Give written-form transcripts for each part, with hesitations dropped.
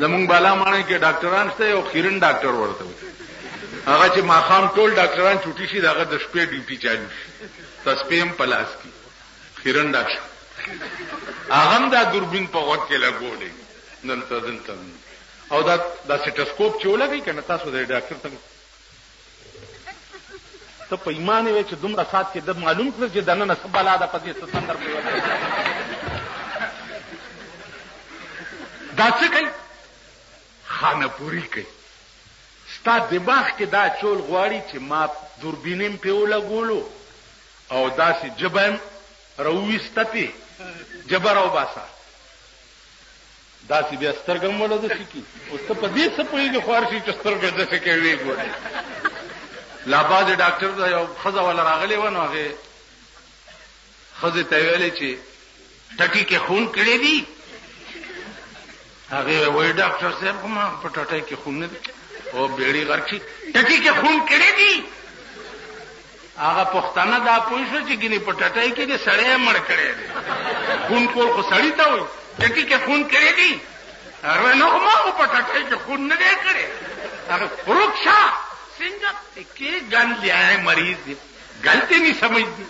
زمونږ بالا ماڼۍ کې ډاکټران شته یو خیرن ډاکټر ورته وي هغه چې ماښام ټول ډاکټران چوټي شي دغه د شپې ډیوټي چالو شي تسپیم پلاس کی خیرن ډاکټر هغه هم دا دوربین په وخت کې لګولې دلته او دا سټسکوپ چې ولګي کنه تاسو د ډاکټر ته په ایمان وي چې دومره سات کې د معلوم کړ چې دنه نسب بالا د پدې ستندر په دا څه کوي خانه پوری کوي ستا دماغ کې دا چول غواړي چې ما دوربینم په ولګولو او داسې جبم رويستتي جبر او باسا داسې بیا سترګم ولود شي کی او ته په دې څه پوهیږي خوارشي چې سترګې د څه کوي ګوري لا باز ډاکټر دا یو خزه ولا راغلی و نو هغه خزه ته ویلې چې ټکی کې خون کړی دی هغه وای ډاکټر صاحب کومه په ټټای کې خون نه او بیړی غرچی ټکی کې خون کړی دی هغه پښتانه دا پوښتنه چې ګینه په ټټای کې دې سړی مړ کړی دی خون کول خو سړی ته وای ټکی کې خون کړی دی هغه نو ما په ټټای کې خون نه دی کړی هغه ورکشا څنګه کې ګان لیاي مریض دی غلطی نه سمجھدي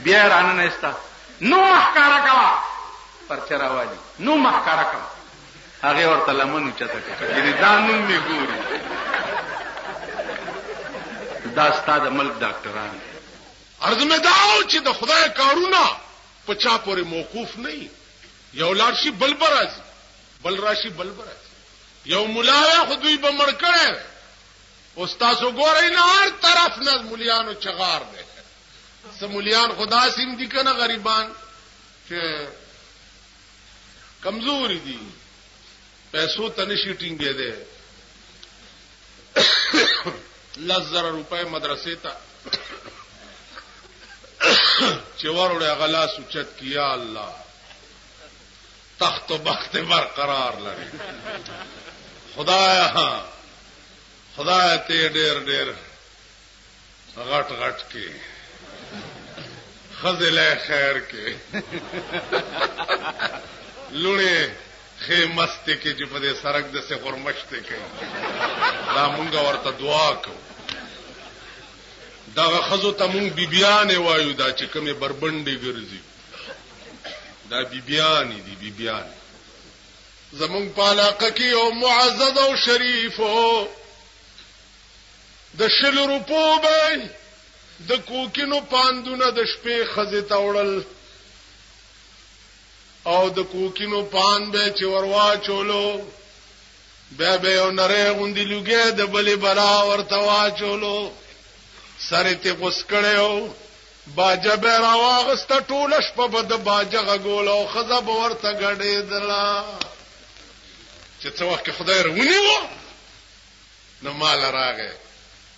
بیا رانه نهستا نو محکارا کوا پر چروالی نو محکارا کوا هغه ورته لمنو چته کړي ځانون می ګوري دا ستاد ملک ډاکټران عرض مې داو چې د خدای کارونه په چا پورې موقوف نه یو لارشي بل برازي بل راشي بل برازي یو مولا خدوی به مړ کړي استاد وګورئ نه هر طرف نه مولیانو چغار دي سمولیان خدا سیم دي کنه غریبان چې کمزوري دي پیسو تنشي ټینګې ده 10,000 روپے مدرسې ته چې وروړې غلا سوچت کیا الله تخت و بخت برقرار لري خدای ته ډېر غټ کې خزله خیر کې لونه خې مسته کې چې په دې سرک د څه غرمشته کې دا مونږ ورته دعا کوو دا خزو ته مونږ بیبيان وایو دا چې کومه بربندې ګرځي دا بیبيان دي بیبيان زمونږ پالاقه کې او معزز او شریف د 100 روپو به د کوکینو پاندونه د شپې خزه تاوړل او د کوکینو پان به چې وروا چولو به یو نری غوندې لوګې د بلې برا ورته وا چولو سره ته غوس کړو باجه به راواغست ټوله شپه به د باجه غول او خزه به ورته غړې دلا چې څو وخت خدای رونی وو نو مال راغې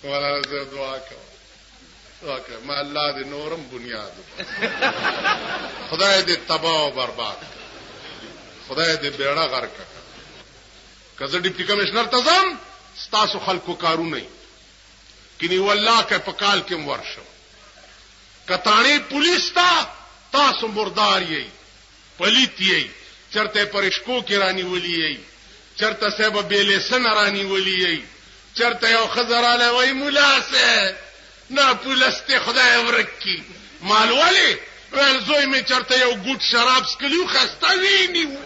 ولا زه دعا کوم ما الله دې نورم بنیاد خدای دې تباہ او برباد خدای دې بیړه غرق کزه ډیپټي کمشنر تزم ستاسو خلکو کارونه کینی والله که په کال کې ورشو کتانی پولیس تاسو مردار یې پلیت یې چرته پرشکو کې رانی ولي یې چرته سبب بیلې سن رانی ولي یې چرته یو خزراله وای مولا سه نه پولسته خدای ورکی مال ولی ول زوی می چرته یو ګوټ شراب سکلیو خسته ویني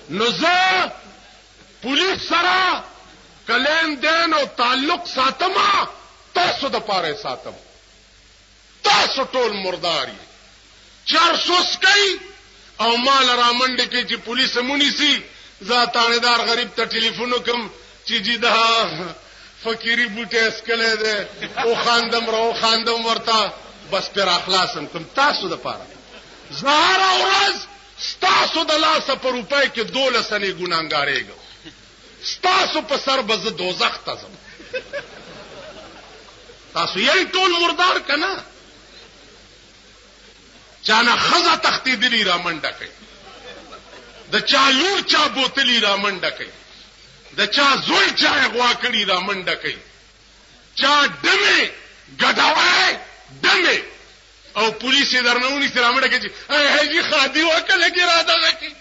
نو زه پولیس سره کلین دین او تعلق ساتما تاسو د پاره ساتم تاسو ټول مرداري 400 کوي او مال را منډه کې چې پولیس مونږ سي ذاتاندار غریب ته ټلیفون وکم چې جی دا فقيري بوټه اسکله ده او خاندم ورته بس پر اخلاصم کوم تاسو د پاره زهر اورز ستاسو د لاسه په روپۍ کې 12 سنې ګناګارېګو ستاسو په سر بز دوزخ تاسو یې ټول مردار کنا چانه خزه تختی دلی را منډه کوي د چا لور چا بوتلی را منډه کوي د چا زوی چا غوا کړی را منډه کوي چا دمه ګډاوي دمه او پولیس یې درنونی سره مړه کې هي خادي وکړه کې را ده کی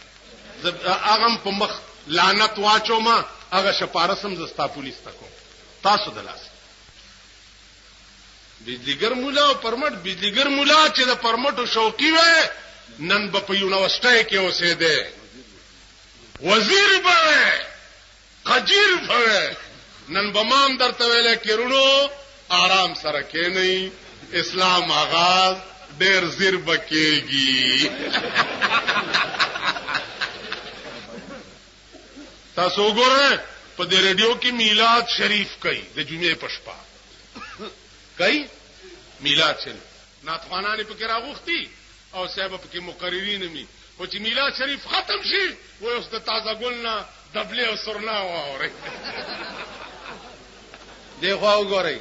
هغه په مخ لعنت واچو ما هغه شپارسم زستا پولیس تکو تاسو دلاس بجلیګر مولا او پرمټ بجلیګر مولا چې د پرمټو شوقي وې نن په یونیورسيټي کې اوسېده وزیر به قجیر به نن بمان درته ویل کېرونو آرام سره کې نه اسلام آغاز ډېر زیر بکېږي تاسو وګورئ په دې رادیو کې میلاد شریف کوي د جمعې په شپه کوي میلاد شریف ناتخوانان په کې راغوختي او صاحب په کې مقررین می او چې میلاد شریف ختم شي و اوس د تازه ګلنا دبلې او سرنا واوري دیخوا وګورئ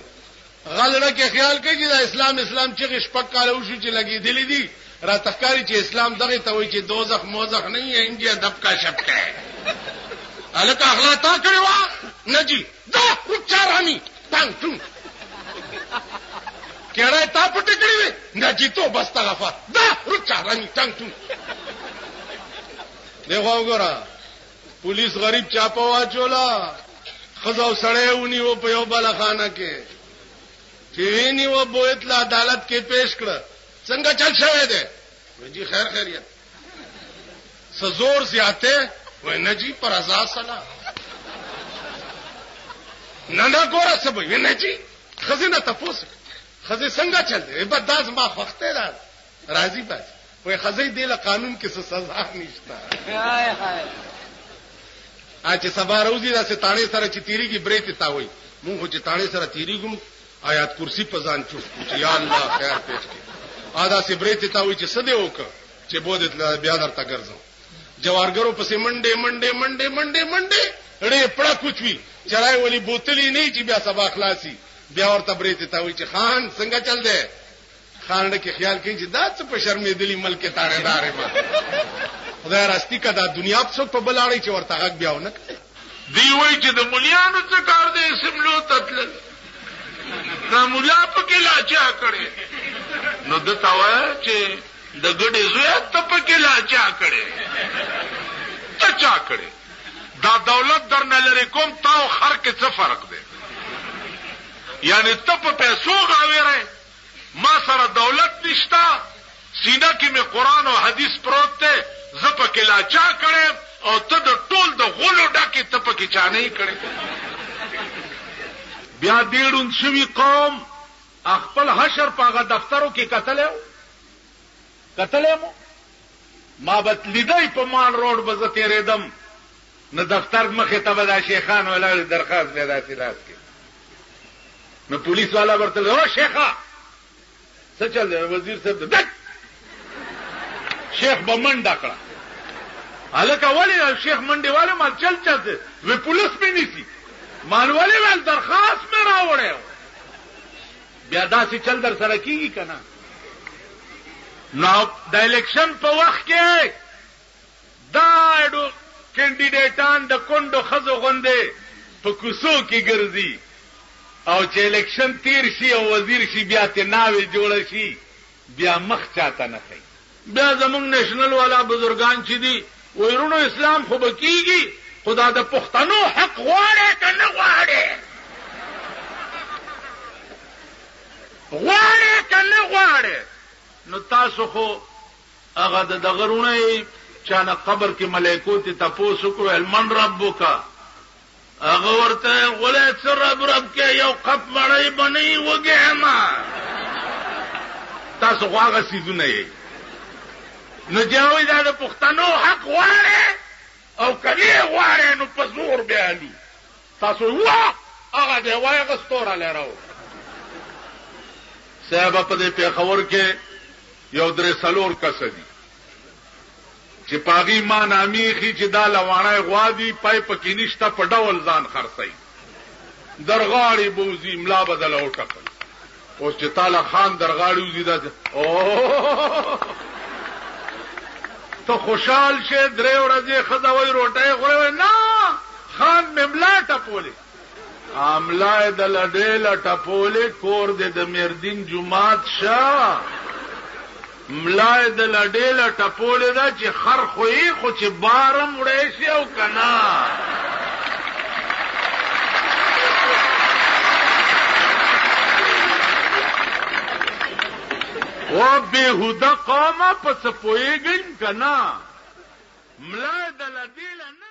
غلړه کې خیال کوي چې د اسلام چې شپک کال وشو چې لګي دي دي را تخکاری چې اسلام دغه ته وایي چې دوزخ موزخ نه یې انډیا دب کا شپکه الکه اخلاق تا کړی وا نه جی دا رچارانی تنگ تون کړه تا پټ کړی نه جی ته بس تا غفا دا رچارانی تنگ تون دیخوا وګوره پولیس غریب چاپا واچولا خزاو سړی ونی و په یو بلخانه کې چې ویني و بویت لا عدالت کې پیش کړ څنګه چل شوی دی جی خیر خیریت سزور زیاته وای نه جی پر ازا سلا نه ګوره څه وای نه جی خزینه تاسو خزې څنګه چل دی په داس ما وخته را راضی پات وای خزې دی له قانون کې څه سزا نشته هاي هاي اچ سبا روزي دا ستانه سره چې تیریږي بریته تا وای مونږ چې تانه سره تیریږم آیات کرسی په ځان چوف چې یا الله خیر پېښ کې ادا سی بریته تا وای چې سده وک چې بودت بیا درته ګرځم جوارګرو پسې منډه ړې پړه کوچوي چرای ولی بوتلی نه چې بیا سبا خلاصي بیا ورته بریته تا وای چې خان څنګه چل دی خان کې خیال کوي چې دا څه په شرمېدلی ملک تاړه دارې ما خدای راستي کدا دنیا په څوک په بلاړی چې ورته حق بیاونه دی وای چې د مليانو څه کار دی سملو تتل دا ملیا په کې لاچا کړي نو د تاوه چې د ګډې زوی ته په کې لاچا کړي ته چا کړي دا دولت درنه لري کوم تاو خر کې څه فرق دی یعنی ته په پیسو غاویره ما سره دولت نشتا سینه کې می قران او حدیث پروت ته زپ کې لاچا کړي او ته د ټول د غولو ډکه ته په کې چا نه کړي بیا ډیرون شوی قوم خپل حشر پاغه دفترو کې قتلمو ما بت لیدای په مان روډ بز تیرېدم نو دفتر مخه ته ودا شیخان ولا درخواست پیدا سیلاس کې نو پولیس والا ورته او شیخا څه چل دی وزیر صاحب دک شیخ بمن ډکړه الکه ولی شیخ منډي والے ما چل چلته وی پولیس په نيسي مانواله ول درخواست مې راوړیو بیا داسې چل در سره کیږي کنه نو د الیکشن په وخت کې دا اډو کینډیډیټان د کندو خزو غوندې په کوڅو کې ګرځي او چې الیکشن تیر شي او وزیر شي بیا ته ناوي جوړ شي بیا مخ چاته نه کوي بیا زمونږ نېشنل والا بزرگان چې دي ويرونو اسلام خو بکیږي خدا د پښتنو حق غواړي کنه غواړي نو تاسو خو هغه د دغرونه چانه قبر کې ملائکو ته تاسو کو المن ربک هغه ورته ولې سر رب کې یو قپ مړی بنئ وګهما تاسو هغه سيزونه یې نو جوړې دا د پښتنو حق غواړي او کله غواړي نو په زور بیالي تاسو وا هغه دی وای غستوره لراو صاحب په دې پیښور کې یو درې سلور کسدي چې پاغي ما ناميخي چې دا لوانه غوادي پای پکې نشته په ډول ځان خرڅي درغاړي بوزي ملا بدل او ټکل اوس چې تعالی خان درغاړي وزي دا او ته خوشحال شه درې ورځې خدای روټه غوړې نه خان مملا ټپولې عاملای د لډېل ټپولې کور د مردین جمعات شاه ملای د لډېله ټپولې ده چې خر خوې خو چې بارم وړی شي او که نه و بېهوده قومه په څه پوهېږئ که نه ملای د لډېله نه